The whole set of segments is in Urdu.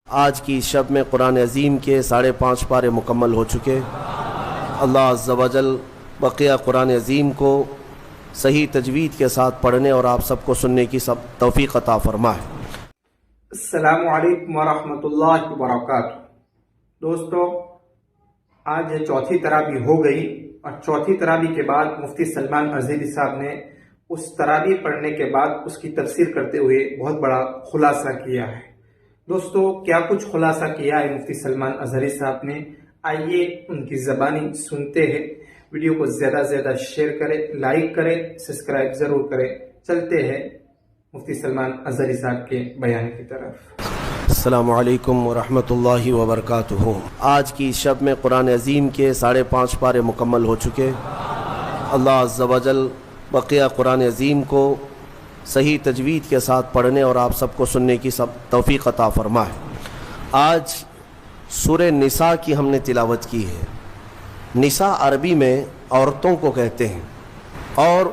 آج کی شب میں قرآن عظیم کے 5.5 پارے مکمل ہو چکے۔ اللہ عز و جل بقیہ قرآن عظیم کو صحیح تجوید کے ساتھ پڑھنے اور آپ سب کو سننے کی توفیق عطا فرمائے۔ السلام علیکم ورحمۃ اللہ وبرکاتہ۔ دوستو، آج چوتھی تراویح ہو گئی اور چوتھی تراویح کے بعد مفتی سلمان اظہری صاحب نے اس تراویح پڑھنے کے بعد اس کی تفسیر کرتے ہوئے بہت بڑا خلاصہ کیا ہے۔ دوستو، کیا کچھ خلاصہ کیا ہے مفتی سلمان اظہری صاحب نے، آئیے ان کی زبانی سنتے ہیں۔ ویڈیو کو زیادہ سے زیادہ شیئر کریں، لائک کریں، سبسکرائب ضرور کریں۔ چلتے ہیں مفتی سلمان اظہری صاحب کے بیان کی طرف۔ السلام علیکم ورحمۃ اللہ وبرکاتہ۔ آج کی شب میں قرآن عظیم کے 5.5 پارے مکمل ہو چکے۔ اللہ عز و جل بقیہ قرآن عظیم کو صحیح تجوید کے ساتھ پڑھنے اور آپ سب کو سننے کی توفیق عطا فرمائے۔ آج سورہ نساء کی ہم نے تلاوت کی ہے۔ نساء عربی میں عورتوں کو کہتے ہیں، اور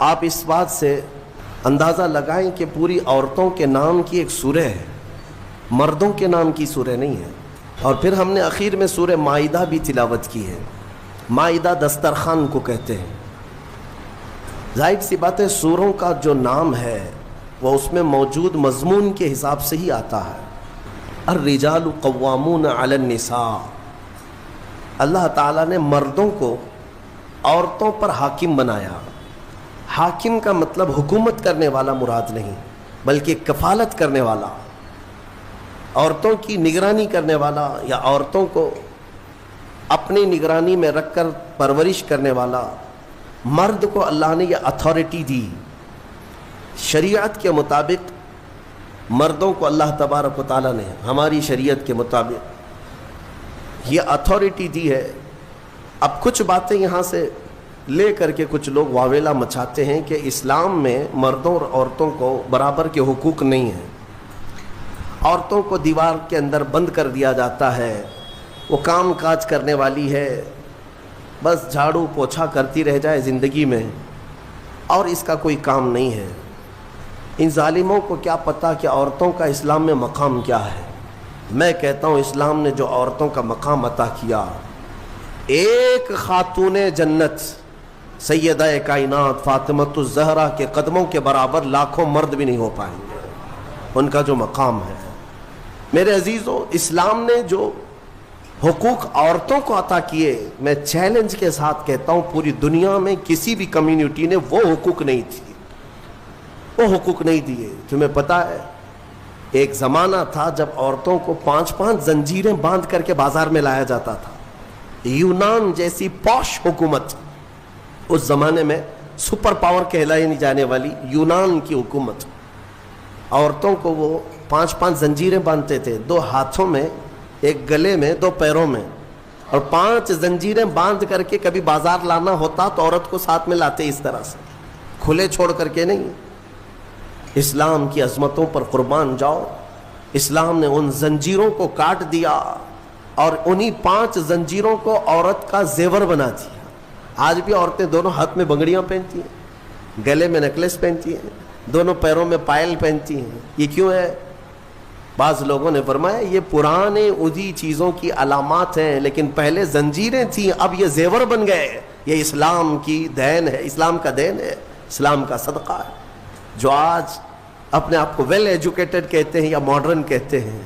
آپ اس بات سے اندازہ لگائیں کہ پوری عورتوں کے نام کی ایک سورہ ہے، مردوں کے نام کی سورہ نہیں ہے۔ اور پھر ہم نے اخیر میں سورہ مائدہ بھی تلاوت کی ہے۔ مائدہ دسترخوان کو کہتے ہیں۔ ظاہر سی بات ہے، سوروں کا جو نام ہے وہ اس میں موجود مضمون کے حساب سے ہی آتا ہے۔ الرجال قوامون علی النساء، اللہ تعالیٰ نے مردوں کو عورتوں پر حاکم بنایا۔ حاکم کا مطلب حکومت کرنے والا مراد نہیں، بلکہ کفالت کرنے والا، عورتوں کی نگرانی کرنے والا، یا عورتوں کو اپنی نگرانی میں رکھ کر پرورش کرنے والا۔ مرد کو اللہ نے یہ اتھارٹی دی۔ شریعت کے مطابق مردوں کو اللہ تبارک و تعالیٰ نے ہماری شریعت کے مطابق یہ اتھارٹی دی ہے۔ اب کچھ باتیں یہاں سے لے کر کے کچھ لوگ واویلا مچاتے ہیں کہ اسلام میں مردوں اور عورتوں کو برابر کے حقوق نہیں ہیں، عورتوں کو دیوار کے اندر بند کر دیا جاتا ہے، وہ کام کاج کرنے والی ہے، بس جھاڑو پوچھا کرتی رہ جائے زندگی میں، اور اس کا کوئی کام نہیں ہے۔ ان ظالموں کو کیا پتہ کہ عورتوں کا اسلام میں مقام کیا ہے۔ میں کہتا ہوں، اسلام نے جو عورتوں کا مقام عطا کیا، ایک خاتون جنت سیدہ کائنات فاطمۃ الزہرا کے قدموں کے برابر لاکھوں مرد بھی نہیں ہو پائیں گے۔ ان کا جو مقام ہے، میرے عزیزو، اسلام نے جو حقوق عورتوں کو عطا کیے، میں چیلنج کے ساتھ کہتا ہوں پوری دنیا میں کسی بھی کمیونٹی نے وہ حقوق نہیں دی، وہ حقوق نہیں دیے۔ تمہیں پتا ہے، ایک زمانہ تھا جب عورتوں کو 5 زنجیریں باندھ کر کے بازار میں لایا جاتا تھا۔ یونان جیسی پوش حکومت، اس زمانے میں سپر پاور کہلائی جانے والی یونان کی حکومت، عورتوں کو وہ 5 زنجیریں باندھتے تھے، 2 ہاتھوں میں، ایک گلے میں، 2 پیروں میں، اور 5 زنجیریں باندھ کر کے کبھی بازار لانا ہوتا تو عورت کو ساتھ میں لاتے، اس طرح سے کھلے چھوڑ کر کے نہیں۔ اسلام کی عظمتوں پر قربان جاؤ، اسلام نے ان زنجیروں کو کاٹ دیا اور انہی 5 زنجیروں کو عورت کا زیور بنا دیا۔ آج بھی عورتیں دونوں ہاتھ میں بنگڑیاں پہنتی ہیں، گلے میں نیکلس پہنتی ہیں، دونوں پیروں میں پائل پہنتی ہیں۔ یہ کیوں ہے؟ بعض لوگوں نے فرمایا یہ پرانے ادھی چیزوں کی علامات ہیں، لیکن پہلے زنجیریں تھیں، اب یہ زیور بن گئے۔ یہ اسلام کی دین ہے، اسلام کا دین ہے، اسلام کا صدقہ ہے۔ جو آج اپنے آپ کو ویل ایجوکیٹڈ کہتے ہیں یا ماڈرن کہتے ہیں،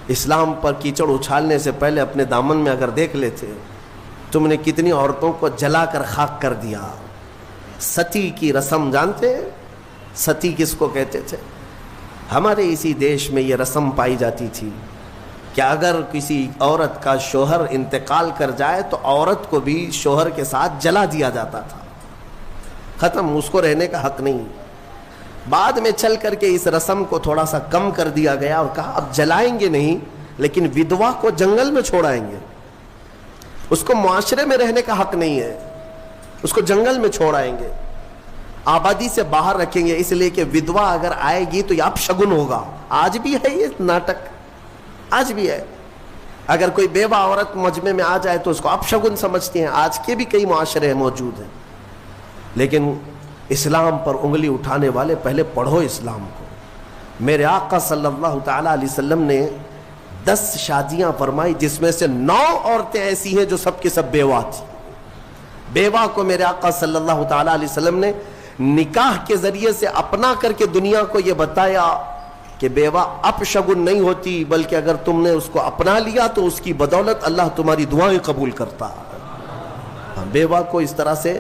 اسلام پر کیچڑ اچھالنے سے پہلے اپنے دامن میں اگر دیکھ لیتے، تم نے کتنی عورتوں کو جلا کر خاک کر دیا۔ ستی کی رسم جانتے ہیں؟ ستی کس کو کہتے تھے؟ ہمارے اسی دیش میں یہ رسم پائی جاتی تھی کہ اگر کسی عورت کا شوہر انتقال کر جائے تو عورت کو بھی شوہر کے ساتھ جلا دیا جاتا تھا، ختم، اس کو رہنے کا حق نہیں۔ بعد میں چل کر کے اس رسم کو تھوڑا سا کم کر دیا گیا اور کہا اب جلائیں گے نہیں، لیکن ودوا کو جنگل میں چھوڑائیں گے، اس کو معاشرے میں رہنے کا حق نہیں ہے، اس کو جنگل میں چھوڑائیں گے، آبادی سے باہر رکھیں گے، اس لیے کہ ودوا اگر آئے گی تو یہ اپشگن ہوگا۔ آج بھی ہے یہ ناٹک، آج بھی ہے۔ اگر کوئی بیوہ عورت مجمع میں آ جائے تو اس کو اپشگن سمجھتی ہیں، آج کے بھی کئی معاشرے موجود ہیں۔ لیکن اسلام پر انگلی اٹھانے والے پہلے پڑھو اسلام کو، میرے آقا صلی اللہ تعالیٰ علیہ وسلم نے 10 شادیاں فرمائی، جس میں سے 9 عورتیں ایسی ہیں جو سب کے سب بیوہ تھی۔ بیوہ کو میرے آقا صلی اللہ تعالیٰ علیہ وسلم نے نکاح کے ذریعے سے اپنا کر کے دنیا کو یہ بتایا کہ بیوہ اپشگن نہیں ہوتی، بلکہ اگر تم نے اس کو اپنا لیا تو اس کی بدولت اللہ تمہاری دعائیں قبول کرتا۔ بیوہ کو اس طرح سے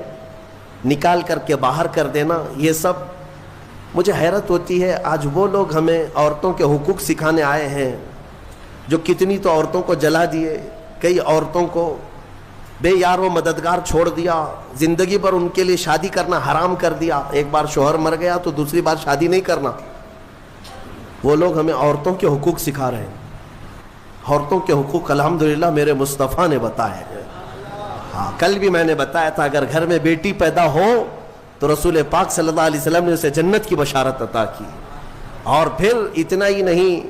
نکال کر کے باہر کر دینا، یہ سب مجھے حیرت ہوتی ہے۔ آج وہ لوگ ہمیں عورتوں کے حقوق سکھانے آئے ہیں جو کتنی تو عورتوں کو جلا دیے، کئی عورتوں کو بے یار و مددگار چھوڑ دیا، زندگی پر ان کے لیے شادی کرنا حرام کر دیا۔ ایک بار شوہر مر گیا تو دوسری بار شادی نہیں کرنا۔ وہ لوگ ہمیں عورتوں کے حقوق سکھا رہے ہیں۔ عورتوں کے حقوق الحمدللہ میرے مصطفیٰ نے بتائے ہیں۔ ہاں، کل بھی میں نے بتایا تھا، اگر گھر میں بیٹی پیدا ہو تو رسول پاک صلی اللہ علیہ وسلم نے اسے جنت کی بشارت عطا کی۔ اور پھر اتنا ہی نہیں،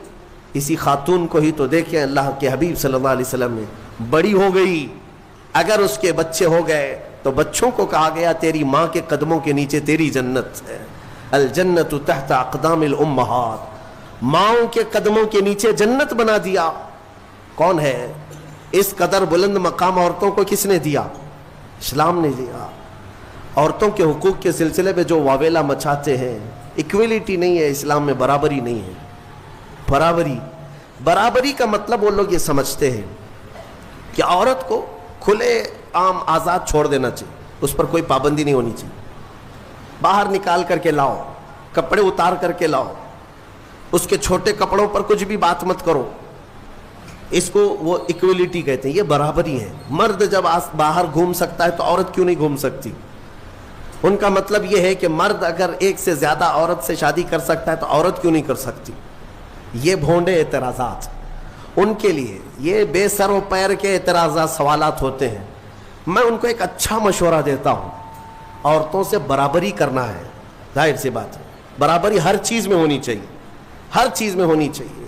اسی خاتون کو ہی تو دیکھیں، اللہ کے حبیب صلی اللہ علیہ وسلم نے بڑی ہو گئی، اگر اس کے بچے ہو گئے تو بچوں کو کہا گیا تیری ماں کے قدموں کے نیچے تیری جنت ہے۔ الجنت تحت اقدام الامہات، ماؤں کے قدموں کے نیچے جنت بنا دیا۔ کون ہے اس قدر بلند مقام عورتوں کو؟ کس نے دیا؟ اسلام نے دیا۔ عورتوں کے حقوق کے سلسلے میں جو واویلا مچاتے ہیں، ایکویلٹی نہیں ہے اسلام میں، برابری نہیں ہے۔ برابری کا مطلب وہ لوگ یہ سمجھتے ہیں کہ عورت کو کھلے عام آزاد چھوڑ دینا چاہیے، اس پر کوئی پابندی نہیں ہونی چاہیے۔ باہر نکال کر کے لاؤ، کپڑے اتار کر کے لاؤ، اس کے چھوٹے کپڑوں پر کچھ بھی بات مت کرو۔ اس کو وہ ایکویلٹی کہتے ہیں، یہ برابری ہے۔ مرد جب باہر گھوم سکتا ہے تو عورت کیوں نہیں گھوم سکتی؟ ان کا مطلب یہ ہے کہ مرد اگر ایک سے زیادہ عورت سے شادی کر سکتا ہے تو عورت کیوں نہیں کر سکتی؟ یہ بھونڈے اعتراضات ان کے لیے، یہ بے سر و پیر کے اعتراضات، سوالات ہوتے ہیں۔ میں ان کو ایک اچھا مشورہ دیتا ہوں، عورتوں سے برابری کرنا ہے، ظاہر سی بات ہے، برابری ہر چیز میں ہونی چاہیے، ہر چیز میں ہونی چاہیے۔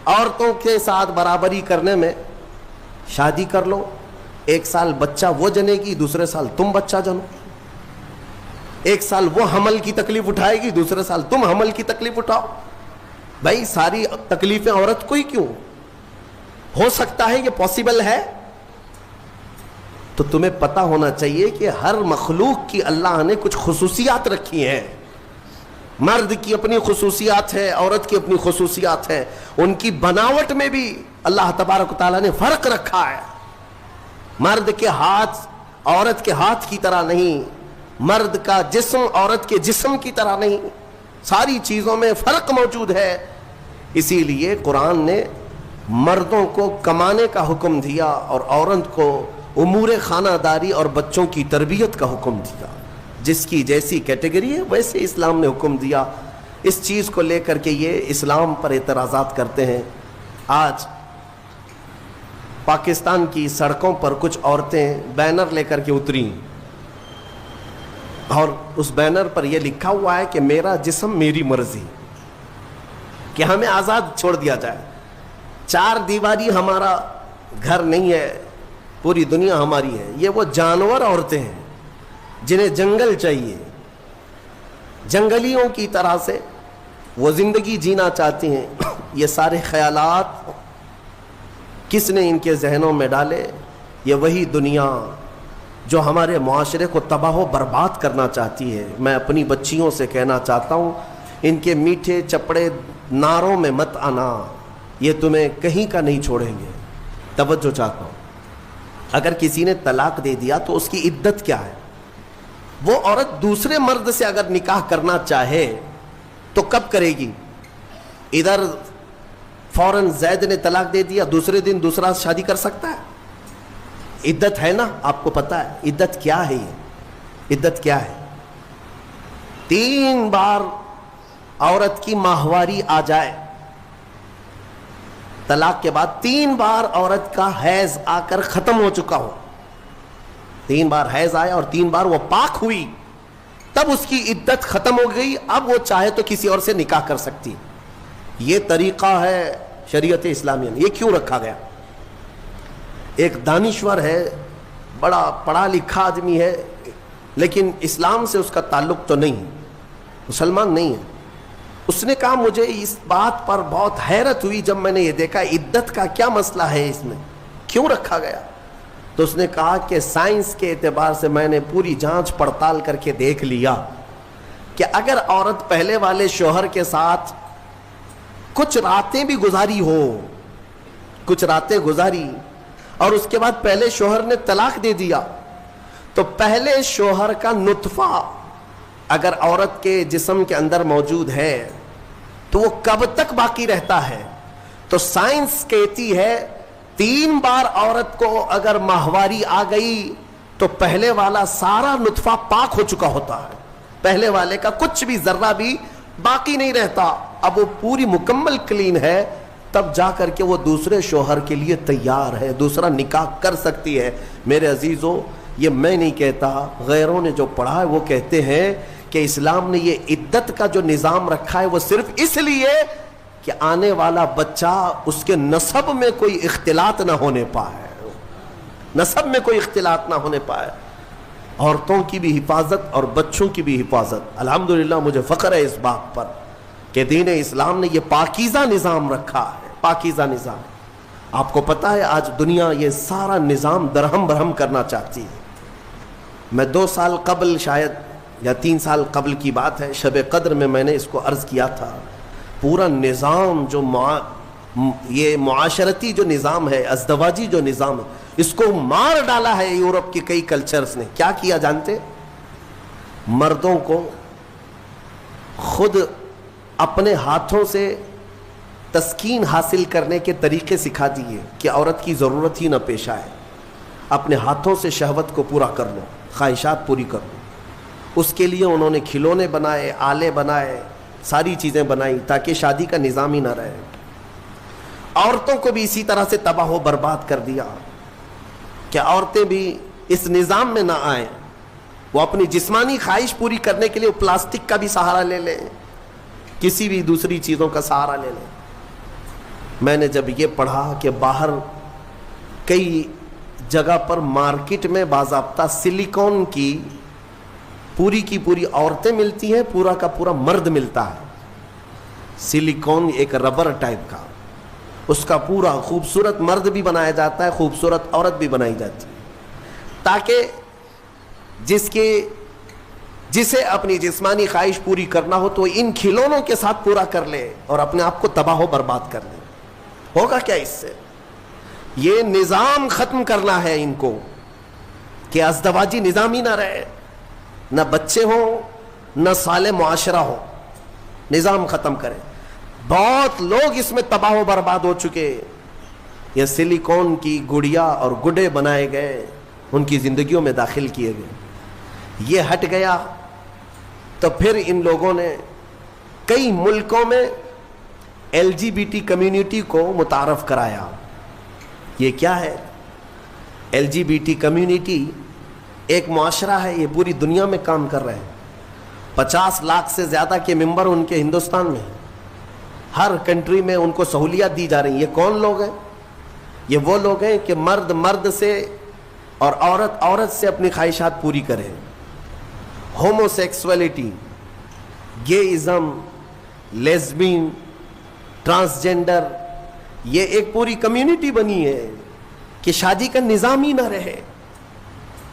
عورتوں کے ساتھ برابری کرنے میں شادی کر لو، 1 سال بچہ وہ جنے گی، دوسرے سال تم بچہ جنو۔ 1 سال وہ حمل کی تکلیف اٹھائے گی، دوسرے سال تم حمل کی تکلیف اٹھاؤ۔ بھائی ساری تکلیفیں عورت کو ہی کیوں؟ ہو سکتا ہے یہ پاسبل ہے؟ تو تمہیں پتا ہونا چاہیے کہ ہر مخلوق کی اللہ نے کچھ خصوصیات رکھی ہیں۔ مرد کی اپنی خصوصیات ہے، عورت کی اپنی خصوصیات ہے، ان کی بناوٹ میں بھی اللہ تبارک و تعالیٰ نے فرق رکھا ہے۔ مرد کے ہاتھ عورت کے ہاتھ کی طرح نہیں، مرد کا جسم عورت کے جسم کی طرح نہیں، ساری چیزوں میں فرق موجود ہے۔ اسی لیے قرآن نے مردوں کو کمانے کا حکم دیا اور عورت کو امور خانہ داری اور بچوں کی تربیت کا حکم دیا۔ جس کی جیسی کیٹیگری ہے ویسے اسلام نے حکم دیا۔ اس چیز کو لے کر کے یہ اسلام پر اعتراضات کرتے ہیں۔ آج پاکستان کی سڑکوں پر کچھ عورتیں بینر لے کر کے اتری اور اس بینر پر یہ لکھا ہوا ہے کہ میرا جسم میری مرضی، کہ ہمیں آزاد چھوڑ دیا جائے۔ 4 دیواری ہمارا گھر نہیں ہے، پوری دنیا ہماری ہے۔ یہ وہ جانور عورتیں ہیں جنہیں جنگل چاہیے، جنگلیوں کی طرح سے وہ زندگی جینا چاہتی ہیں۔ یہ سارے خیالات کس نے ان کے ذہنوں میں ڈالے؟ یہ وہی دنیا جو ہمارے معاشرے کو تباہ و برباد کرنا چاہتی ہے۔ میں اپنی بچیوں سے کہنا چاہتا ہوں، ان کے میٹھے چپڑے نعروں میں مت آنا، یہ تمہیں کہیں کا نہیں چھوڑیں گے۔ توجہ چاہتا ہوں، اگر کسی نے طلاق دے دیا تو اس کی عدت کیا ہے؟ وہ عورت دوسرے مرد سے اگر نکاح کرنا چاہے تو کب کرے گی؟ ادھر فوراً زید نے طلاق دے دیا، دوسرے دن دوسرا شادی کر سکتا ہے؟ عدت ہے نا، آپ کو پتا ہے عدت کیا ہے؟ یہ عدت کیا ہے؟ 3 بار عورت کی ماہواری آ جائے، طلاق کے بعد 3 بار عورت کا حیض آ کر ختم ہو چکا ہو، 3 بار حیض آیا اور 3 بار وہ پاک ہوئی، تب اس کی عدت ختم ہو گئی، اب وہ چاہے تو کسی اور سے نکاح کر سکتی۔ یہ طریقہ ہے شریعت اسلامیہ میں۔ یہ کیوں رکھا گیا؟ ایک دانشور ہے، بڑا پڑھا لکھا آدمی ہے، لیکن اسلام سے اس کا تعلق تو نہیں، مسلمان نہیں ہے، اس نے کہا مجھے اس بات پر بہت حیرت ہوئی جب میں نے یہ دیکھا عدت کا کیا مسئلہ ہے اس میں، کیوں رکھا گیا؟ تو اس نے کہا کہ سائنس کے اعتبار سے میں نے پوری جانچ پڑتال کر کے دیکھ لیا کہ اگر عورت پہلے والے شوہر کے ساتھ کچھ راتیں بھی گزاری ہو، کچھ راتیں گزاری اور اس کے بعد پہلے شوہر نے طلاق دے دیا، تو پہلے شوہر کا نطفہ اگر عورت کے جسم کے اندر موجود ہے تو وہ کب تک باقی رہتا ہے؟ تو سائنس کہتی ہے 3 بار عورت کو اگر ماہواری آ گئی تو پہلے والا سارا نطفہ پاک ہو چکا ہوتا ہے، پہلے والے کا کچھ بھی ذرہ بھی باقی نہیں رہتا، اب وہ پوری مکمل کلین ہے، تب جا کر کے وہ دوسرے شوہر کے لیے تیار ہے، دوسرا نکاح کر سکتی ہے۔ میرے عزیزو، یہ میں نہیں کہتا، غیروں نے جو پڑھا ہے وہ کہتے ہیں کہ اسلام نے یہ عدت کا جو نظام رکھا ہے وہ صرف اس لیے کہ آنے والا بچہ اس کے نسب میں کوئی اختلاط نہ ہونے پائے، نسب میں کوئی اختلاط نہ ہونے پائے، عورتوں کی بھی حفاظت اور بچوں کی بھی حفاظت۔ الحمدللہ مجھے فخر ہے اس بات پر کہ دین اسلام نے یہ پاکیزہ نظام رکھا ہے، پاکیزہ نظام۔ آپ کو پتا ہے آج دنیا یہ سارا نظام درہم برہم کرنا چاہتی ہے۔ میں 2 سال قبل شاید یا 3 سال قبل کی بات ہے، شب قدر میں نے اس کو عرض کیا تھا، پورا نظام جو یہ معاشرتی جو نظام ہے، ازدواجی جو نظام ہے، اس کو مار ڈالا ہے یورپ کے کئی کلچرز نے۔ کیا کیا جانتے؟ مردوں کو خود اپنے ہاتھوں سے تسکین حاصل کرنے کے طریقے سکھا دیے کہ عورت کی ضرورت ہی نہ پیش آئے، اپنے ہاتھوں سے شہوت کو پورا کر لو، خواہشات پوری کر لو۔ اس کے لیے انہوں نے کھلونے بنائے، آلے بنائے، ساری چیزیں بنائی تاکہ شادی کا نظام ہی نہ رہے۔ عورتوں کو بھی اسی طرح سے تباہ و برباد کر دیا کہ عورتیں بھی اس نظام میں نہ آئیں، وہ اپنی جسمانی خواہش پوری کرنے کے لیے پلاسٹک کا بھی سہارا لے لیں، کسی بھی دوسری چیزوں کا سہارا لے لیں۔ میں نے جب یہ پڑھا کہ باہر کئی جگہ پر مارکیٹ میں باضابطہ سلیکون کی پوری عورتیں ملتی ہیں، پورا کا پورا مرد ملتا ہے، سلیکون ایک ربر ٹائپ کا، اس کا پورا خوبصورت مرد بھی بنایا جاتا ہے، خوبصورت عورت بھی بنائی جاتی ہے، تاکہ جسے اپنی جسمانی خواہش پوری کرنا ہو تو ان کھلونوں کے ساتھ پورا کر لے اور اپنے آپ کو تباہ و برباد کر لے۔ ہوگا کیا اس سے؟ یہ نظام ختم کرنا ہے ان کو کہ ازدواجی نظام ہی نہ رہے، نہ بچے ہوں، نہ صالح معاشرہ ہو، نظام ختم کریں۔ بہت لوگ اس میں تباہ و برباد ہو چکے، یہ سلیکون کی گڑیا اور گڈے بنائے گئے، ان کی زندگیوں میں داخل کیے گئے۔ یہ ہٹ گیا تو پھر ان لوگوں نے کئی ملکوں میں LGBT کمیونٹی کو متعارف کرایا۔ یہ کیا ہے؟ LGBT کمیونٹی ایک معاشرہ ہے، یہ پوری دنیا میں کام کر رہے ہیں، 50 لاکھ سے زیادہ کے ممبر ان کے ہندوستان میں، ہر کنٹری میں ان کو سہولیات دی جا رہی ہیں۔ یہ کون لوگ ہیں؟ یہ وہ لوگ ہیں کہ مرد مرد سے اور عورت عورت سے اپنی خواہشات پوری کرے۔ ہومو سیکسولیٹی، گےازم، لیزبین، ٹرانسجینڈر، یہ ایک پوری کمیونٹی بنی ہے کہ شادی کا نظام ہی نہ رہے،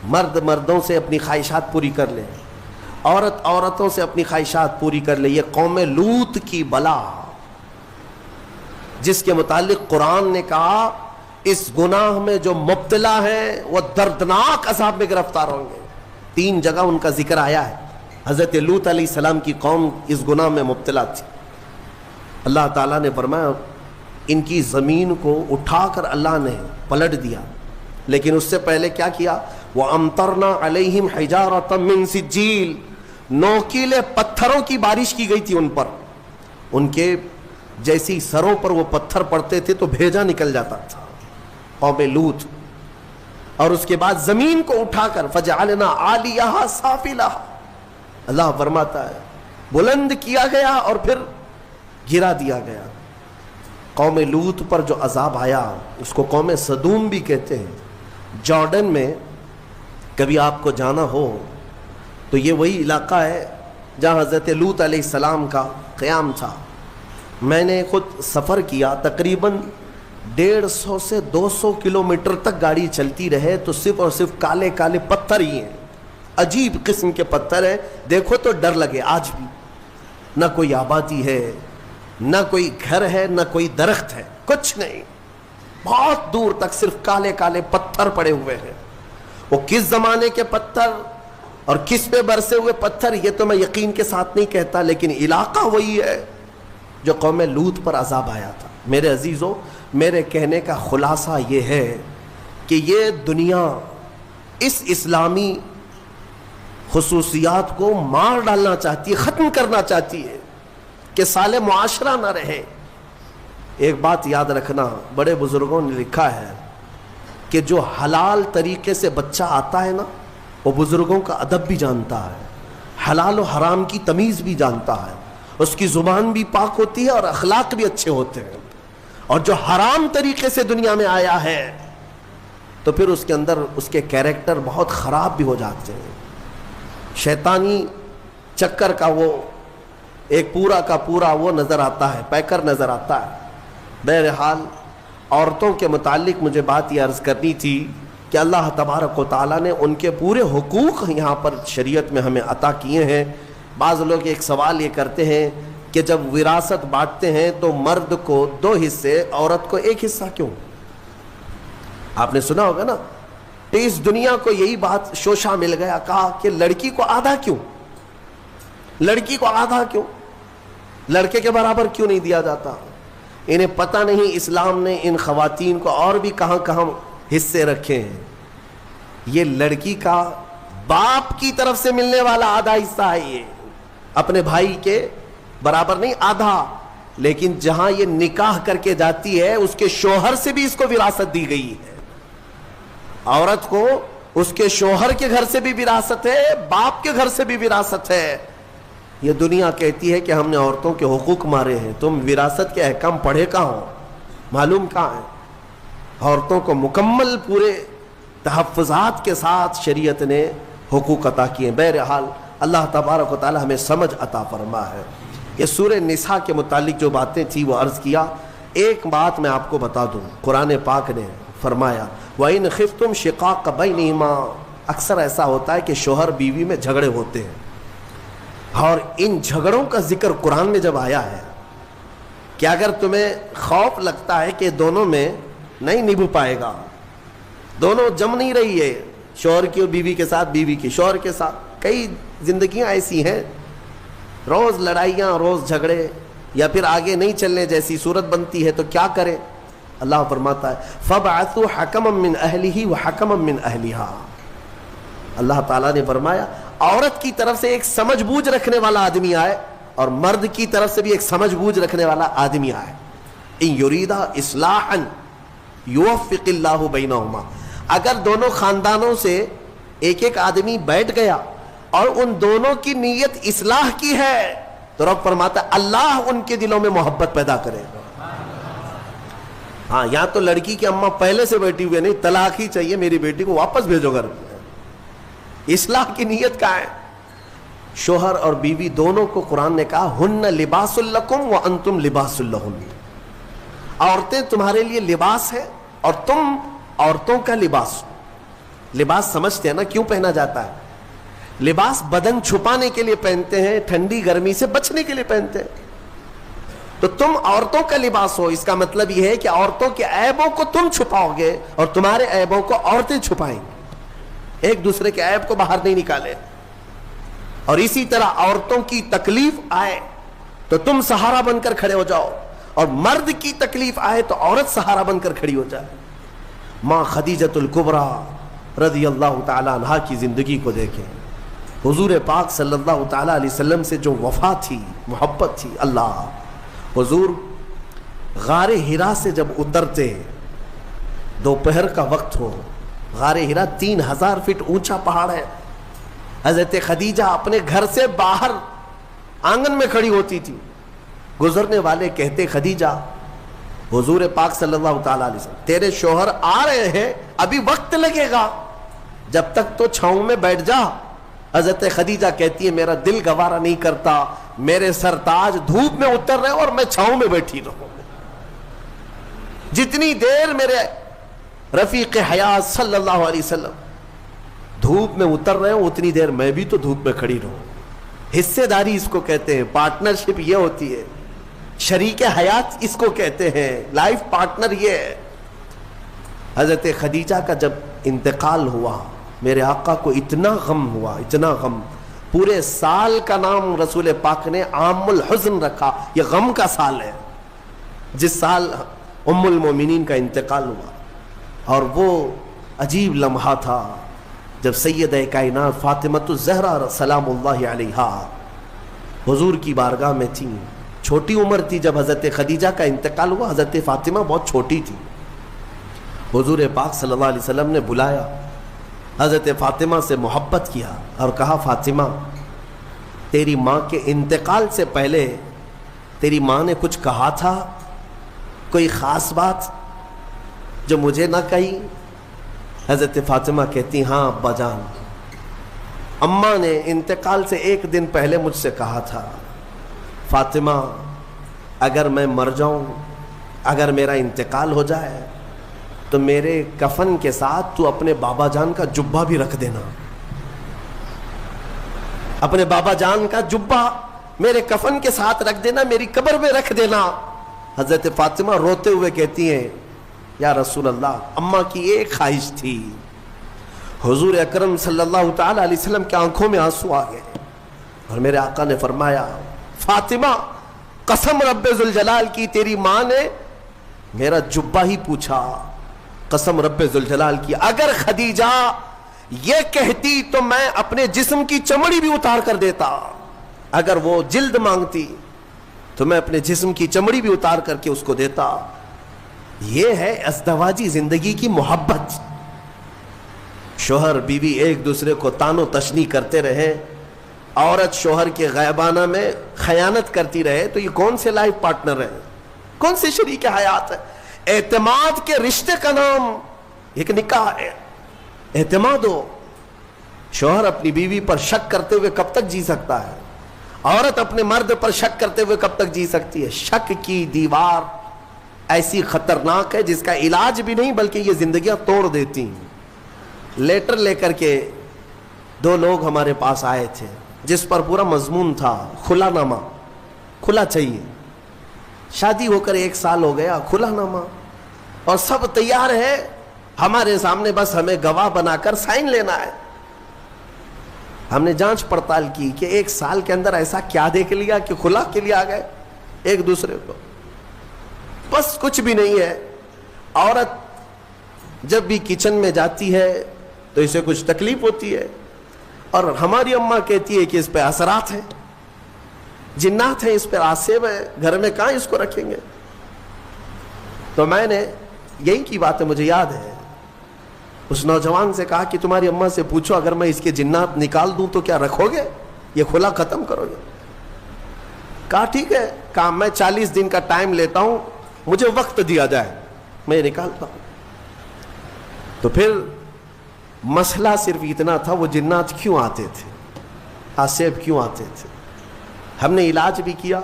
مرد مردوں سے اپنی خواہشات پوری کر لے، عورت عورتوں سے اپنی خواہشات پوری کر لے۔ یہ قوم لوط کی بلا، جس کے متعلق قرآن نے کہا اس گناہ میں جو مبتلا ہیں وہ دردناک عذاب میں گرفتار ہوں گے۔ 3 جگہ ان کا ذکر آیا ہے۔ حضرت لوط علیہ السلام کی قوم اس گناہ میں مبتلا تھی۔ اللہ تعالیٰ نے فرمایا ان کی زمین کو اٹھا کر اللہ نے پلٹ دیا، لیکن اس سے پہلے کیا کیا؟ وَأَمْطَرْنَا عَلَيْهِمْ حِجَارَةً مِّن سِجِّيلٍ، نوکیلے پتھروں کی بارش کی گئی تھی ان پر، ان کے جیسی سروں پر وہ پتھر پڑتے تھے تو بھیجا نکل جاتا تھا، قوم لوط۔ اور اس کے بعد زمین کو اٹھا کر فَجَعَلْنَا عَالِيَهَا سَافِلَهَا، اللہ فرماتا ہے بلند کیا گیا اور پھر گرا دیا گیا۔ قوم لوط پر جو عذاب آیا اس کو قوم سدوم بھی کہتے ہیں۔ جارڈن میں کبھی آپ کو جانا ہو تو یہ وہی علاقہ ہے جہاں حضرت لوط علیہ السلام کا قیام تھا. میں نے خود سفر کیا, تقریباً 150 سے 200 کلومیٹر تک گاڑی چلتی رہے تو صرف اور صرف کالے کالے پتھر ہی ہیں, عجیب قسم کے پتھر ہیں, دیکھو تو ڈر لگے. آج بھی نہ کوئی آبادی ہے, نہ کوئی گھر ہے, نہ کوئی درخت ہے, کچھ نہیں, بہت دور تک صرف کالے کالے پتھر پڑے ہوئے ہیں. وہ کس زمانے کے پتھر اور کس پہ برسے ہوئے پتھر یہ تو میں یقین کے ساتھ نہیں کہتا, لیکن علاقہ وہی ہے جو قوم لوط پر عذاب آیا تھا. میرے عزیزوں, میرے کہنے کا خلاصہ یہ ہے کہ یہ دنیا اس اسلامی خصوصیات کو مار ڈالنا چاہتی ہے, ختم کرنا چاہتی ہے کہ سالے معاشرہ نہ رہے. ایک بات یاد رکھنا, بڑے بزرگوں نے لکھا ہے کہ جو حلال طریقے سے بچہ آتا ہے نا, وہ بزرگوں کا ادب بھی جانتا ہے, حلال و حرام کی تمیز بھی جانتا ہے, اس کی زبان بھی پاک ہوتی ہے اور اخلاق بھی اچھے ہوتے ہیں. اور جو حرام طریقے سے دنیا میں آیا ہے تو پھر اس کے اندر اس کے کیریکٹر بہت خراب بھی ہو جاتے ہیں. شیطانی چکر کا وہ ایک پورا کا پورا وہ نظر آتا ہے, پیکر نظر آتا ہے. بہرحال عورتوں کے متعلق مجھے بات یہ عرض کرنی تھی کہ اللہ تبارک و تعالیٰ نے ان کے پورے حقوق یہاں پر شریعت میں ہمیں عطا کیے ہیں. بعض لوگ ایک سوال یہ کرتے ہیں کہ جب وراثت بانٹتے ہیں تو مرد کو 2 حصے, عورت کو 1 حصہ کیوں؟ آپ نے سنا ہوگا نا, اس دنیا کو یہی بات شوشہ مل گیا, کہا کہ لڑکی کو آدھا کیوں, لڑکی کو آدھا کیوں, لڑکے کے برابر کیوں نہیں دیا جاتا؟ انہیں پتہ نہیں اسلام نے ان خواتین کو اور بھی کہاں کہاں حصے رکھے ہیں. یہ لڑکی کا باپ کی طرف سے ملنے والا آدھا حصہ ہے, یہ اپنے بھائی کے برابر نہیں, آدھا. لیکن جہاں یہ نکاح کر کے جاتی ہے اس کے شوہر سے بھی اس کو وراثت دی گئی ہے. عورت کو اس کے شوہر کے گھر سے بھی وراثت ہے, باپ کے گھر سے بھی وراثت ہے. یہ دنیا کہتی ہے کہ ہم نے عورتوں کے حقوق مارے ہیں. تم وراثت کے احکام پڑھے کہاں ہو, معلوم کہاں ہے؟ عورتوں کو مکمل پورے تحفظات کے ساتھ شریعت نے حقوق عطا کیے. بہرحال اللہ تبارک و تعالی ہمیں سمجھ عطا فرما ہے. یہ سورہ نساء کے متعلق جو باتیں تھی وہ عرض کیا. ایک بات میں آپ کو بتا دوں, قرآن پاک نے فرمایا وَإِنْ خِفْتُمْ شِقَاقَ بَيْنِهِمَا. اکثر ایسا ہوتا ہے کہ شوہر بیوی میں جھگڑے ہوتے ہیں, اور ان جھگڑوں کا ذکر قرآن میں جب آیا ہے کہ اگر تمہیں خوف لگتا ہے کہ دونوں میں نہیں نبھ پائے گا, دونوں جم نہیں رہی ہے, شوہر کی بیوی کے ساتھ, بیوی کی شوہر کے ساتھ, کئی زندگیاں ایسی ہیں روز لڑائیاں, روز جھگڑے, یا پھر آگے نہیں چلنے جیسی صورت بنتی ہے, تو کیا کرے؟ اللہ فرماتا ہے فَبْعَثُوا حَكَمًا مِّنْ أَهْلِهِ وَحَكَمًا مِّنْ أَهْلِهَا. اللہ تعالیٰ نے فرمایا عورت کی طرف سے ایک سمجھ بوجھ رکھنے والا آدمی آئے اور مرد کی طرف سے بھی ایک سمجھ بوجھ رکھنے والا آدمی آئے. إِن يُرِيدَ إِصْلَاحًا يُوَفِّقِ اللَّهُ بَيْنَهُمَا. اگر دونوں خاندانوں سے ایک ایک آدمی بیٹھ گیا اور ان دونوں کی نیت اصلاح کی ہے تو رب فرماتا ہے اللہ ان کے دلوں میں محبت پیدا کرے. ہاں, یہاں تو لڑکی کی اماں پہلے سے بیٹھی ہوئے نہیں, طلاق ہی چاہیے, میری بیٹی کو واپس بھیجو گھر. اصلاح کی نیت کا ہے. شوہر اور بیوی دونوں کو قرآن نے کہا ہن لباس لکم وانتم لباس لہن. عورتیں تمہارے لیے لباس ہے اور تم عورتوں کا لباس. لباس سمجھتے ہیں نا کیوں پہنا جاتا ہے؟ لباس بدن چھپانے کے لیے پہنتے ہیں, ٹھنڈی گرمی سے بچنے کے لیے پہنتے ہیں. تو تم عورتوں کا لباس ہو, اس کا مطلب یہ ہے کہ عورتوں کے عیبوں کو تم چھپاؤ گے اور تمہارے عیبوں کو عورتیں چھپائیں گے, ایک دوسرے کے عیب کو باہر نہیں نکالے. اور اسی طرح عورتوں کی تکلیف آئے تو تم سہارا بن کر کھڑے ہو جاؤ, اور مرد کی تکلیف آئے تو عورت سہارا بن کر کھڑی ہو جائے. ماں خدیجۃ الکبریٰ رضی اللہ تعالی عنہا کی زندگی کو دیکھیں. حضور پاک صلی اللہ تعالی علیہ وسلم سے جو وفا تھی, محبت تھی. اللہ حضور غار ہرا سے جب اترتے, دوپہر کا وقت ہو, غار ہرا 3000 فٹ اونچا پہاڑ ہے. حضرت خدیجہ اپنے گھر سے باہر آنگن میں کھڑی ہوتی تھی. گزرنے والے کہتے خدیجہ حضور پاک صلی اللہ تعالیٰ علیہ وسلم تیرے شوہر آ رہے ہیں, ابھی وقت لگے گا, جب تک تو چھاؤں میں بیٹھ جا, حضرت خدیجہ کہتی ہے میرا دل گوارا نہیں کرتا میرے سرتاج دھوپ میں اتر رہے اور میں چھاؤں میں بیٹھی رہوں. جتنی دیر میرے رفیق حیات صلی اللہ علیہ وسلم دھوپ میں اتر رہے ہوں اتنی دیر میں بھی تو دھوپ میں کھڑی رہوں. حصے داری اس کو کہتے ہیں, پارٹنرشپ یہ ہوتی ہے, شریک حیات اس کو کہتے ہیں, لائف پارٹنر یہ ہے. حضرت خدیجہ کا جب انتقال ہوا میرے آقا کو اتنا غم ہوا, اتنا غم, پورے سال کا نام رسول پاک نے عام الحزن رکھا. یہ غم کا سال ہے جس سال ام المومنین کا انتقال ہوا. اور وہ عجیب لمحہ تھا جب سیدہ کائنات فاطمۃ الزہرا سلام اللہ علیہا حضور کی بارگاہ میں تھیں. چھوٹی عمر تھی جب حضرت خدیجہ کا انتقال ہوا, حضرت فاطمہ بہت چھوٹی تھی. حضور پاک صلی اللہ علیہ وسلم نے بلایا, حضرت فاطمہ سے محبت کیا اور کہا فاطمہ تیری ماں کے انتقال سے پہلے تیری ماں نے کچھ کہا تھا, کوئی خاص بات جو مجھے نہ کہی؟ حضرت فاطمہ کہتی ہاں ابا جان, اماں نے انتقال سے ایک دن پہلے مجھ سے کہا تھا فاطمہ اگر میں مر جاؤں, اگر میرا انتقال ہو جائے تو میرے کفن کے ساتھ تو اپنے بابا جان کا جبہ بھی رکھ دینا, اپنے بابا جان کا جبہ میرے کفن کے ساتھ رکھ دینا, میری قبر میں رکھ دینا. حضرت فاطمہ روتے ہوئے کہتی ہیں یا رسول اللہ اماں کی ایک خواہش تھی. حضور اکرم صلی اللہ تعالی علیہ وسلم کے آنکھوں میں آنسو آ گئے اور میرے آقا نے فرمایا فاطمہ قسم رب ذوالجلال کی تیری ماں نے میرا جبہ ہی پوچھا, قسم رب ذوالجلال کی اگر خدیجہ یہ کہتی تو میں اپنے جسم کی چمڑی بھی اتار کر دیتا, اگر وہ جلد مانگتی تو میں اپنے جسم کی چمڑی بھی اتار کر کے اس کو دیتا. یہ ہے ازدواجی زندگی کی محبت. شوہر بیوی ایک دوسرے کو تان و تشنی کرتے رہے, عورت شوہر کے غیبانہ میں خیانت کرتی رہے, تو یہ کون سے لائف پارٹنر ہیں, کون سے شریک حیات ہے؟ اعتماد کے رشتے کا نام ایک نکاح ہے, اعتماد ہو. شوہر اپنی بیوی پر شک کرتے ہوئے کب تک جی سکتا ہے؟ عورت اپنے مرد پر شک کرتے ہوئے کب تک جی سکتی ہے؟ شک کی دیوار ایسی خطرناک ہے جس کا علاج بھی نہیں بلکہ یہ زندگیاں توڑ دیتی ہیں. لیٹر لے کر کے دو لوگ ہمارے پاس آئے تھے جس پر پورا مضمون تھا کھلا نامہ, کھلا چاہیے, شادی ہو کر 1 سال ہو گیا, کھلا نامہ, اور سب تیار ہے ہمارے سامنے, بس ہمیں گواہ بنا کر سائن لینا ہے. ہم نے جانچ پڑتال کی کہ 1 سال کے اندر ایسا کیا دیکھ لیا کہ کھلا کے لیے آ گئے ایک دوسرے کو, بس کچھ بھی نہیں ہے. عورت جب بھی کچن میں جاتی ہے تو اسے کچھ تکلیف ہوتی ہے, اور ہماری اماں کہتی ہے کہ اس پہ اثرات ہیں, جنات ہیں, اس پہ آسیب ہے, گھر میں کہاں اس کو رکھیں گے. تو میں نے یہی کی بات ہے, مجھے یاد ہے, اس نوجوان سے کہا کہ تمہاری اماں سے پوچھو اگر میں اس کے جنات نکال دوں تو کیا رکھو گے, یہ کھلا ختم کرو گے؟ کہا ٹھیک ہے, کہا میں 40 دن کا ٹائم لیتا ہوں, مجھے وقت دیا جائے میں نکالتا ہوں. تو پھر مسئلہ صرف اتنا تھا وہ جنات کیوں آتے تھے, آسیب کیوں آتے تھے. ہم نے علاج بھی کیا,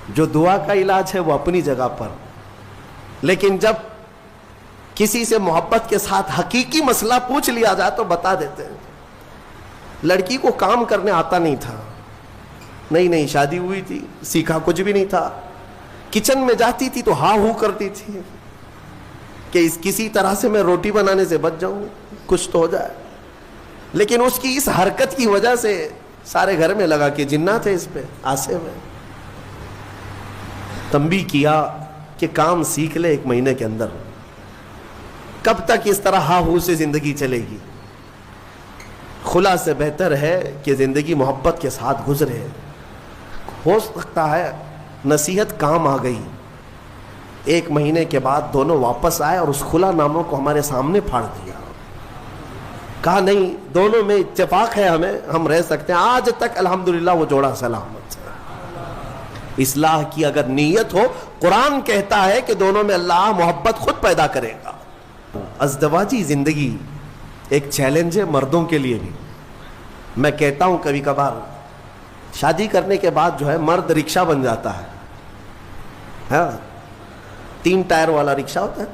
جو دعا کا علاج ہے وہ اپنی جگہ پر, لیکن جب کسی سے محبت کے ساتھ حقیقی مسئلہ پوچھ لیا جائے تو بتا دیتے ہیں. لڑکی کو کام کرنے آتا نہیں تھا, نئی شادی ہوئی تھی, سیکھا کچھ بھی نہیں تھا, کچن میں جاتی تھی تو ہاں ہوں کرتی تھی کہ کسی طرح سے میں روٹی بنانے سے بچ جاؤں, کچھ تو ہو جائے. لیکن اس کی اس حرکت کی وجہ سے سارے گھر میں لگا کہ جنات ہے اس پہ, آسیب ہے. تنبیہ کیا کہ کام سیکھ لے 1 مہینے کے اندر, کب تک اس طرح ہاں ہوں سے زندگی چلے گی. خلا سے بہتر ہے کہ زندگی محبت کے ساتھ گزرے. ہو سکتا ہے نصیحت کام آ گئی, 1 مہینے کے بعد دونوں واپس آئے اور اس خلا ناموں کو ہمارے سامنے پھاڑ دیا, کہا نہیں دونوں میں اتفاق ہے, ہم رہ سکتے ہیں. آج تک الحمدللہ وہ جوڑا سلامت ہے. اصلاح کی اگر نیت ہو, قرآن کہتا ہے کہ دونوں میں اللہ محبت خود پیدا کرے گا. ازدواجی زندگی ایک چیلنج ہے مردوں کے لیے بھی. میں کہتا ہوں کبھی کبھار شادی کرنے کے بعد جو ہے مرد رکشہ بن جاتا ہے. ہاں 3 ٹائر والا رکشہ ہوتا ہے.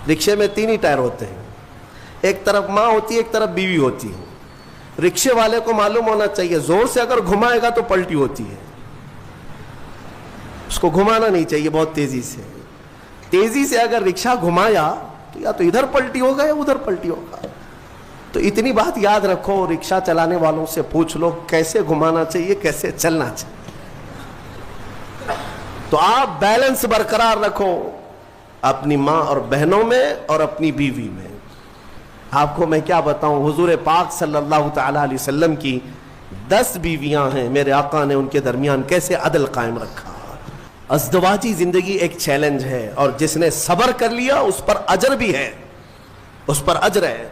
رکشے میں 3 ہی ٹائر ہوتے ہیں, ایک طرف ماں ہوتی ہے, ایک طرف بیوی ہوتی ہے. رکشے والے کو معلوم ہونا چاہیے زور سے اگر گھمائے گا تو پلٹی ہوتی ہے, اس کو گھمانا نہیں چاہیے بہت تیزی سے. تیزی سے اگر رکشہ گھمایا تو یا تو ادھر پلٹی ہوگا یا ادھر پلٹی ہوگا. تو اتنی بات یاد رکھو, رکشہ چلانے والوں سے پوچھ لو کیسے گھمانا چاہیے, کیسے چلنا چاہیے. تو آپ بیلنس برقرار رکھو اپنی ماں اور بہنوں میں اور اپنی بیوی میں. آپ کو میں کیا بتاؤں, حضور پاک صلی اللہ تعالی علیہ وسلم کی 10 بیویاں ہیں. میرے آقا نے ان کے درمیان کیسے عدل قائم رکھا. ازدواجی زندگی ایک چیلنج ہے, اور جس نے صبر کر لیا اس پر اجر بھی ہے, اس پر اجر ہے.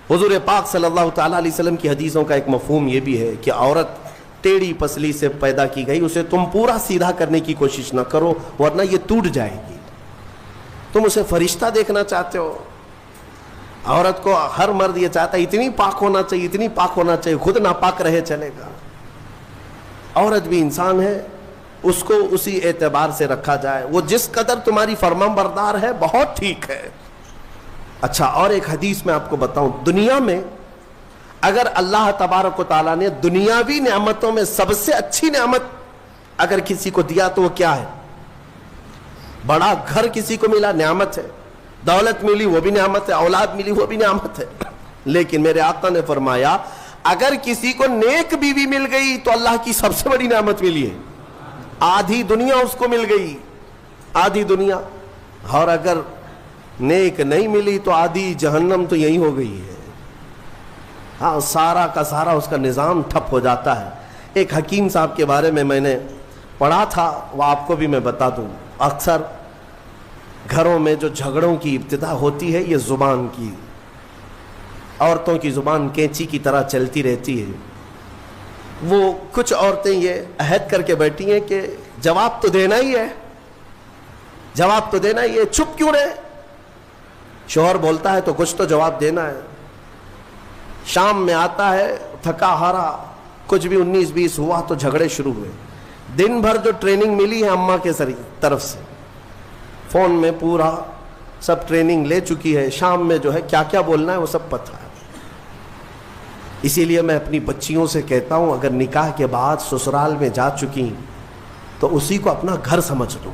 حضور پاک صلی اللہ تعالی علیہ وسلم کی حدیثوں کا ایک مفہوم یہ بھی ہے کہ عورت ٹیڑھی پسلی سے پیدا کی گئی, اسے تم پورا سیدھا کرنے کی کوشش نہ کرو ورنہ یہ ٹوٹ جائے گی. تم اسے فرشتہ دیکھنا چاہتے ہو, عورت کو ہر مرد یہ چاہتا ہے اتنی پاک ہونا چاہیے, اتنی پاک ہونا چاہیے, خود ناپاک رہے چلے گا. عورت بھی انسان ہے, اس کو اسی اعتبار سے رکھا جائے. وہ جس قدر تمہاری فرمان بردار ہے بہت ٹھیک ہے. اچھا, اور ایک حدیث میں آپ کو بتاؤں, دنیا میں اگر اللہ تبارک و تعالیٰ نے دنیاوی نعمتوں میں سب سے اچھی نعمت اگر کسی کو دیا تو وہ کیا ہے؟ بڑا گھر کسی کو ملا, نعمت ہے. دولت ملی, وہ بھی نعمت ہے. اولاد ملی, وہ بھی نعمت ہے. لیکن میرے آقا نے فرمایا اگر کسی کو نیک بیوی مل گئی تو اللہ کی سب سے بڑی نعمت ملی ہے. آدھی دنیا اس کو مل گئی, آدھی دنیا. اور اگر نیک نہیں ملی تو آدھی جہنم تو یہی ہو گئی ہے. ہاں, سارا کا سارا اس کا نظام ٹھپ ہو جاتا ہے. ایک حکیم صاحب کے بارے میں نے پڑھا تھا, وہ آپ کو بھی میں بتا دوں. اکثر گھروں میں جو جھگڑوں کی ابتدا ہوتی ہے یہ زبان کی, عورتوں کی زبان کینچی کی طرح چلتی رہتی ہے. وہ کچھ عورتیں یہ عہد کر کے بیٹھی ہیں کہ جواب تو دینا ہی ہے, جواب تو دینا ہی ہے, چپ کیوں رہے. شوہر بولتا ہے تو کچھ تو جواب دینا ہے. شام میں آتا ہے تھکا ہارا, کچھ بھی 19-20 ہوا تو جھگڑے شروع ہوئے. دن بھر جو ٹریننگ ملی ہے اماں کے طرف سے, فون میں پورا سب ٹریننگ لے چکی ہے, شام میں جو ہے کیا کیا بولنا ہے وہ سب پتہ ہے. اسی لیے میں اپنی بچیوں سے کہتا ہوں اگر نکاح کے بعد سسرال میں جا چکی تو اسی کو اپنا گھر سمجھ لو.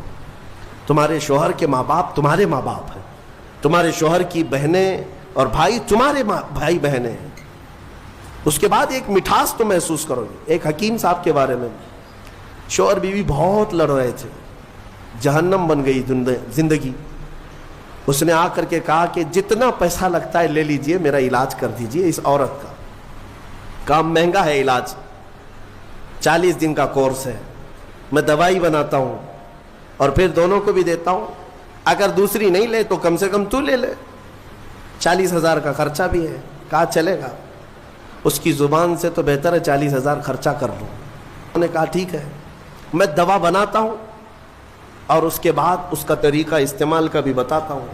تمہارے شوہر کے ماں باپ تمہارے ماں باپ ہیں, تمہارے شوہر کی بہنیں اور بھائی تمہارے بھائی بہنیں ہیں. اس کے بعد ایک مٹھاس تو محسوس کرو گے. ایک حکیم صاحب کے بارے میں, شوہر بیوی بہت لڑ رہے تھے, جہنم بن گئی زندگی. اس نے آ کر کے کہا کہ جتنا پیسہ لگتا ہے لے لیجئے, میرا علاج کر دیجئے. اس عورت کا کام مہنگا ہے, علاج 40 دن کا کورس ہے, میں دوائی بناتا ہوں اور پھر دونوں کو بھی دیتا ہوں. اگر دوسری نہیں لے تو کم سے کم تو لے لے, 40,000 کا خرچہ بھی ہے. کہا چلے گا, اس کی زبان سے تو بہتر ہے 40,000 خرچہ کر لوں. انہوں نے کہا ٹھیک ہے, میں دوا بناتا ہوں اور اس کے بعد اس کا طریقہ استعمال کا بھی بتاتا ہوں.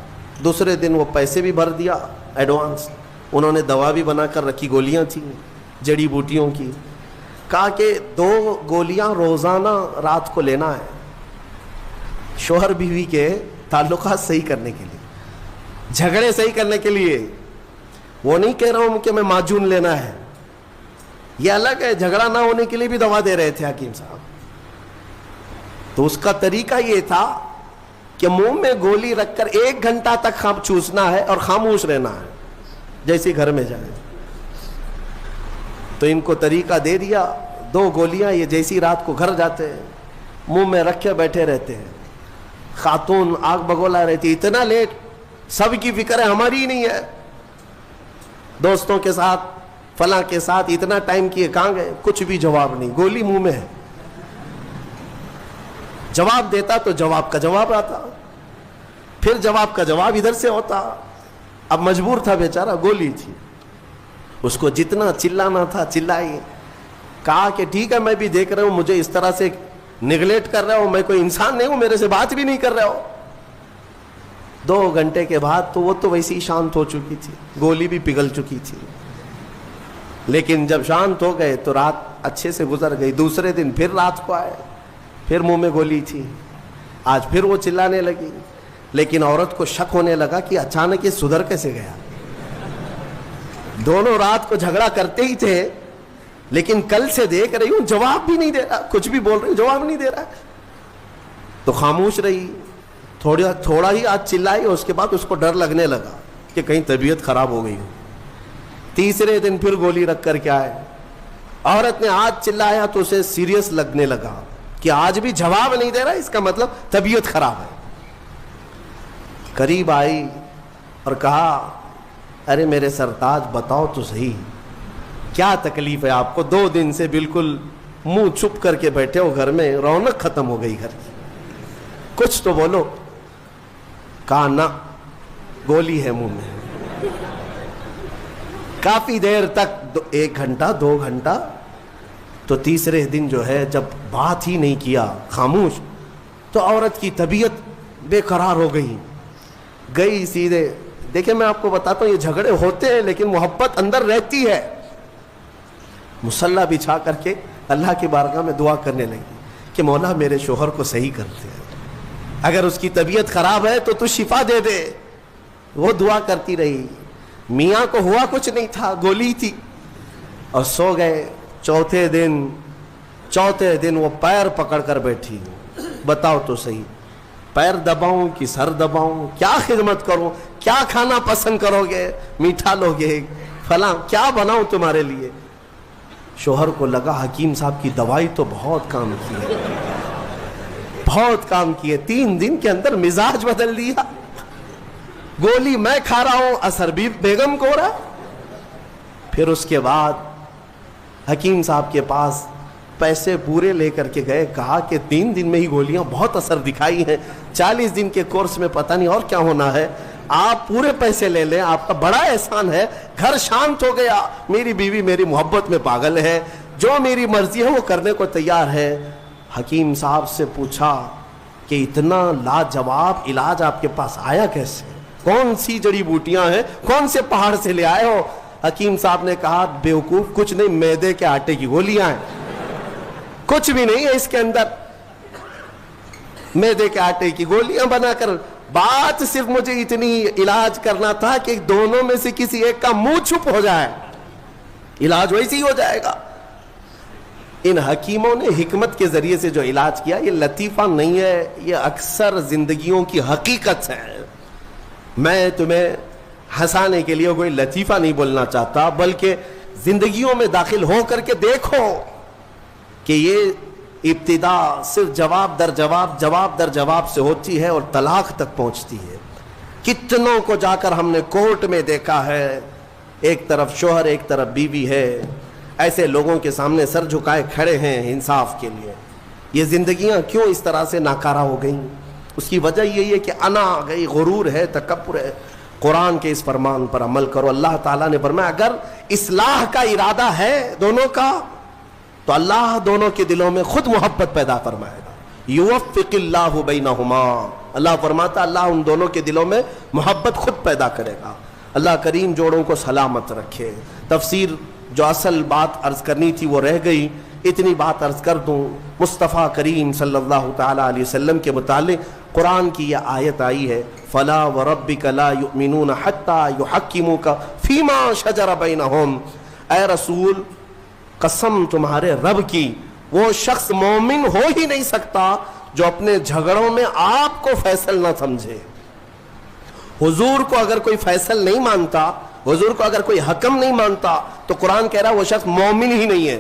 دوسرے دن وہ پیسے بھی بھر دیا ایڈوانس. انہوں نے دوا بھی بنا کر رکھی, گولیاں تھیں جڑی بوٹیوں کی. کہا کہ 2 گولیاں روزانہ رات کو لینا ہے, شوہر بیوی کے تعلقات صحیح کرنے کے لیے, جھگڑے صحیح کرنے کے لیے. وہ نہیں کہہ رہا ہوں کہ میں معجون لینا ہے, یہ الگ ہے. جھگڑا نہ ہونے کے لیے بھی دوا دے رہے تھے حکیم صاحب. تو اس کا طریقہ یہ تھا کہ منہ میں گولی رکھ کر 1 گھنٹہ تک چوسنا ہے اور خاموش رہنا ہے جیسے گھر میں جائے. تو ان کو طریقہ دے دیا, 2 گولیاں یہ جیسی رات کو گھر جاتے ہیں منہ میں رکھ کے بیٹھے رہتے ہیں. خاتون آگ بگولا رہتی, اتنا لیٹ, سب کی فکر ہے ہماری ہی نہیں ہے. دوستوں کے ساتھ فلاں کے ساتھ اتنا ٹائم کیے, کہاں گئے, کچھ بھی جواب نہیں, گولی منہ میں ہے. جواب دیتا تو جواب کا جواب آتا, پھر جواب کا جواب ادھر سے ہوتا. اب مجبور تھا بیچارہ, گولی تھی, اس کو جتنا چلانا تھا چلائی. کہا کہ ٹھیک ہے میں بھی دیکھ رہا ہوں مجھے اس طرح سے نگلیکٹ کر رہا ہوں, میں کوئی انسان نہیں ہوں, میرے سے بات بھی نہیں کر رہا ہو. 2 گھنٹے کے بعد تو وہ تو ویسی ہی شانت ہو چکی تھی, گولی بھی پگھل چکی تھی. لیکن جب شانت ہو گئے تو رات اچھے سے گزر گئی. دوسرے دن پھر رات کو آئے, پھر منہ میں گولی تھی. آج پھر وہ چلانے لگی, لیکن عورت کو شک ہونے لگا کہ اچانک یہ سدھر کیسے گیا. دونوں رات کو جھگڑا کرتے ہی تھے, لیکن کل سے دیکھ رہی ہوں جواب بھی نہیں دے رہا, کچھ بھی بول رہی ہوں جواب نہیں دے رہا. تو خاموش رہی, تھوڑا ہی آج چلائی, اور اس کے بعد اس کو ڈر لگنے لگا کہ کہیں طبیعت خراب ہو گئی ہو. تیسرے دن پھر گولی رکھ کر کے آئے. عورت نے آج چلایا تو اسے سیریس لگنے لگا کہ آج بھی جواب نہیں دے رہا, اس کا مطلب طبیعت خراب ہے. قریب آئی اور کہا ارے میرے سرتاج بتاؤ تو صحیح, کیا تکلیف ہے آپ کو؟ 2 دن سے بالکل منہ چھپ کر کے بیٹھے ہو گھر میں, رونق ختم ہو گئی گھر کی, کچھ تو بولو. کہا نہ, گولی ہے منہ میں. کافی دیر تک 1 گھنٹہ 2 گھنٹہ, تو تیسرے دن جو ہے جب بات ہی نہیں کیا, خاموش, تو عورت کی طبیعت بے قرار ہو گئی سیدھے. دیکھیں میں آپ کو بتاتا ہوں یہ جھگڑے ہوتے ہیں لیکن محبت اندر رہتی ہے. مصلی بچھا کر کے اللہ کی بارگاہ میں دعا کرنے لگی کہ مولا میرے شوہر کو صحیح کر دے, اگر اس کی طبیعت خراب ہے تو شفا دے دے. وہ دعا کرتی رہی. میاں کو ہوا کچھ نہیں تھا, گولی تھی, اور سو گئے. چوتھے دن وہ پیر پکڑ کر بیٹھی, بتاؤ تو صحیح پیر دباؤں کہ سر دباؤں, کیا خدمت کروں, کیا کھانا پسند کرو گے, میٹھا لوگے, فلاں کیا بناؤں تمہارے لیے. شوہر کو لگا حکیم صاحب کی دوائی تو بہت کام کی ہے, بہت کام کی ہے. 3 دن کے اندر مزاج بدل دیا. گولی میں کھا رہا ہوں, اثر بھی بیگم کو ہو رہا. پھر اس کے بعد حکیم صاحب کے پاس پیسے پورے لے کر کے گئے. کہا کہ 3 دن میں ہی گولیاں بہت اثر دکھائی ہیں, 40 دن کے کورس میں پتہ نہیں اور کیا ہونا ہے, آپ پورے پیسے لے لیں, آپ کا بڑا احسان ہے. گھر شانت ہو گیا. میری بیوی میری محبت میں پاگل ہے, جو میری مرضی ہے وہ کرنے کو تیار ہے. حکیم صاحب سے پوچھا کہ اتنا لاجواب علاج آپ کے پاس آیا کیسے, کون سی جڑی بوٹیاں ہیں, کون سے پہاڑ سے لے آئے ہو؟ حکیم صاحب نے کہا بیوقوف, کچھ نہیں, میدے کے آٹے کی گولیاں ہیں, کچھ بھی نہیں ہے اس کے اندر. میدے کے آٹے کی گولیاں بنا کر, بات صرف مجھے اتنی علاج کرنا تھا کہ دونوں میں سے کسی ایک کا منہ چھپ ہو جائے, علاج ویسے ہی ہو جائے گا. ان حکیموں نے حکمت کے ذریعے سے جو علاج کیا, یہ لطیفہ نہیں ہے, یہ اکثر زندگیوں کی حقیقت ہے. میں تمہیں ہنسانے کے لیے کوئی لطیفہ نہیں بولنا چاہتا, بلکہ زندگیوں میں داخل ہو کر کے دیکھو کہ یہ ابتدا صرف جواب در جواب سے ہوتی ہے اور طلاق تک پہنچتی ہے. کتنوں کو جا کر ہم نے کورٹ میں دیکھا ہے, ایک طرف شوہر ایک طرف بیوی ہے, ایسے لوگوں کے سامنے سر جھکائے کھڑے ہیں انصاف کے لیے. یہ زندگیاں کیوں اس طرح سے ناکارہ ہو گئیں؟ اس کی وجہ یہی ہے کہ انا آ گئی, غرور ہے, تکبر ہے. قرآن کے اس فرمان پر عمل کرو. اللہ تعالیٰ نے فرمایا اگر اصلاح کا ارادہ ہے دونوں کا تو اللہ دونوں کے دلوں میں خود محبت پیدا فرمائے گا. یوفق اللہ بینہما, اللہ فرماتا اللہ ان دونوں کے دلوں میں محبت خود پیدا کرے گا. اللہ کریم جوڑوں کو سلامت رکھے. تفسیر جو اصل بات عرض کرنی تھی وہ رہ گئی, اتنی بات عرض کر دوں. مصطفیٰ کریم صلی اللہ تعالیٰ علیہ وسلم کے متعلق قرآن کی یہ آیت آئی ہے, فلا وربک لا یؤمنون حتی یحکموک فیما شجر بینہم. اے رسول قسم تمہارے رب کی, وہ شخص مومن ہو ہی نہیں سکتا جو اپنے جھگڑوں میں آپ کو فیصل نہ سمجھے. حضور کو اگر کوئی فیصل نہیں مانتا, حضور کو اگر کوئی حکم نہیں مانتا, تو قرآن کہہ رہا وہ شخص مومن ہی نہیں ہے,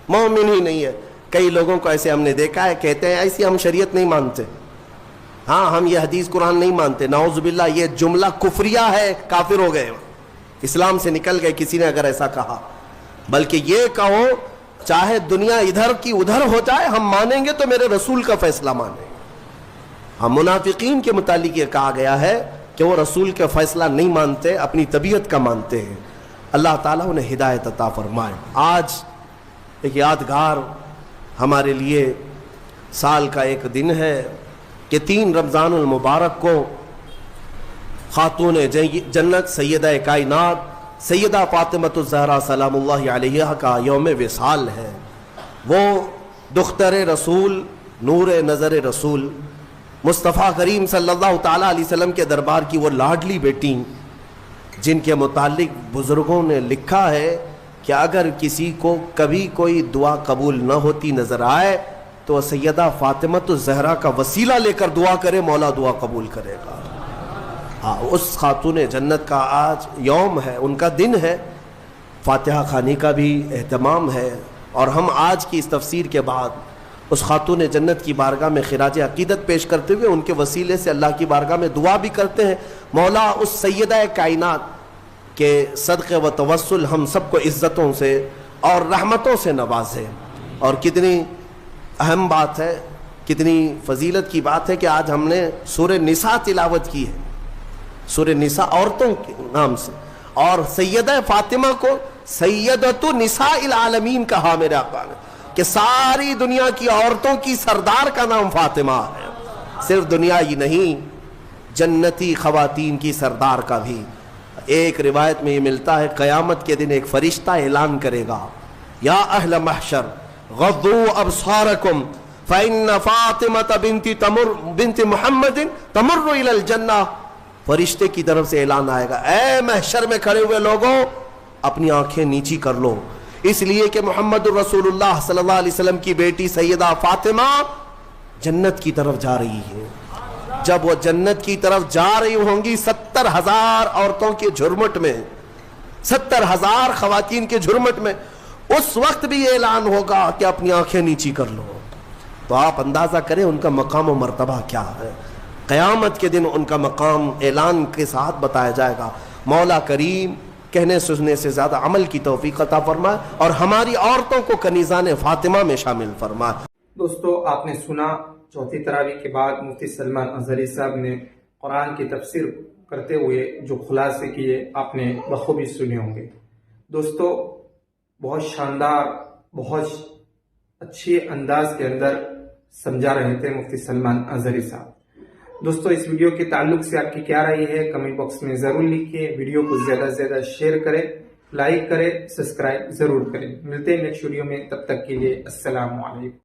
مومن ہی نہیں ہے. کئی لوگوں کو ایسے ہم نے دیکھا ہے, کہتے ہیں ایسی ہم شریعت نہیں مانتے, ہاں ہم یہ حدیث قرآن نہیں مانتے. نعوذ باللہ, یہ جملہ کفریہ ہے, کافر ہو گئے, اسلام سے نکل گئے کسی نے اگر ایسا کہا. بلکہ یہ کہو چاہے دنیا ادھر کی ادھر ہو جائے, ہم مانیں گے تو میرے رسول کا فیصلہ مانیں گے. ہم منافقین کے متعلق یہ کہا گیا ہے کہ وہ رسول کا فیصلہ نہیں مانتے, اپنی طبیعت کا مانتے ہیں. اللہ تعالیٰ انہیں ہدایت عطا فرمائے. آج ایک یادگار ہمارے لیے سال کا ایک دن ہے کہ 3 رمضان المبارک کو خاتون جنت سیدہ کائنات سیدہ فاطمۃ الزہرا سلام اللہ علیہا کا یوم وصال ہے۔ وہ دختر رسول، نور نظر رسول، مصطفیٰ کریم صلی اللہ تعالیٰ علیہ وسلم کے دربار کی وہ لاڈلی بیٹی، جن کے متعلق بزرگوں نے لکھا ہے کہ اگر کسی کو کبھی کوئی دعا قبول نہ ہوتی نظر آئے تو سیدہ فاطمۃ الزہرا کا وسیلہ لے کر دعا کرے، مولا دعا قبول کرے گا۔ ہاں، اس خاتون جنت کا آج یوم ہے، ان کا دن ہے، فاتحہ خوانی کا بھی اہتمام ہے، اور ہم آج کی اس تفسیر کے بعد اس خاتون جنت کی بارگاہ میں خراج عقیدت پیش کرتے ہوئے ان کے وسیلے سے اللہ کی بارگاہ میں دعا بھی کرتے ہیں، مولا اس سیدہ کائنات کے صدقے و توسل ہم سب کو عزتوں سے اور رحمتوں سے نوازے۔ اور کتنی اہم بات ہے، کتنی فضیلت کی بات ہے کہ آج ہم نے سورہ نساء تلاوت کی ہے، سورہ نساء عورتوں کے نام سے، اور سیدہ فاطمہ کو سیدۃ نساء العالمین کہا میرے آقا نے، کہ ساری دنیا کی عورتوں کی سردار کا نام فاطمہ ہے، صرف دنیا ہی نہیں، جنتی خواتین کی سردار کا بھی۔ ایک روایت میں یہ ملتا ہے قیامت کے دن ایک فرشتہ اعلان کرے گا، یا اہل محشر غضوا ابصارکم فإن فاطمة بنت محمد تمر إلى الجنہ۔ فرشتے کی طرف سے اعلان آئے گا، اے محشر میں کھڑے ہوئے لوگوں اپنی آنکھیں نیچی کر لو، اس لیے کہ محمد الرسول اللہ صلی اللہ علیہ وسلم کی بیٹی سیدہ فاطمہ جنت کی طرف جا رہی ہے۔ جب وہ جنت کی طرف جا رہی ہوں گی 70,000 عورتوں کے جھرمٹ میں، 70,000 خواتین کے جھرمٹ میں، اس وقت بھی یہ اعلان ہوگا کہ اپنی آنکھیں نیچی کر لو۔ تو آپ اندازہ کریں ان کا مقام و مرتبہ کیا ہے۔ قیامت کے دن ان کا مقام اعلان کے ساتھ بتایا جائے گا۔ مولا کریم کہنے سننے سے زیادہ عمل کی توفیق عطا فرمائے اور ہماری عورتوں کو کنیزان فاطمہ میں شامل فرمائے۔ دوستو، آپ نے سنا چوتھی تراویح کے بعد مفتی سلمان اظہری صاحب نے قرآن کی تفسیر کرتے ہوئے جو خلاصے کیے آپ نے بخوبی سنے ہوں گے۔ دوستو، بہت شاندار، بہت اچھے انداز کے اندر سمجھا رہے تھے مفتی سلمان اظہری صاحب۔ دوستو، اس ویڈیو کے تعلق سے آپ کی کیا رائے ہے کمنٹ باکس میں ضرور لکھیے، ویڈیو کو زیادہ سے زیادہ شیئر کریں، لائک کریں، سبسکرائب ضرور کریں۔ ملتے ہیں نیکسٹ ویڈیو میں، تب تک کے لیے السلام علیکم۔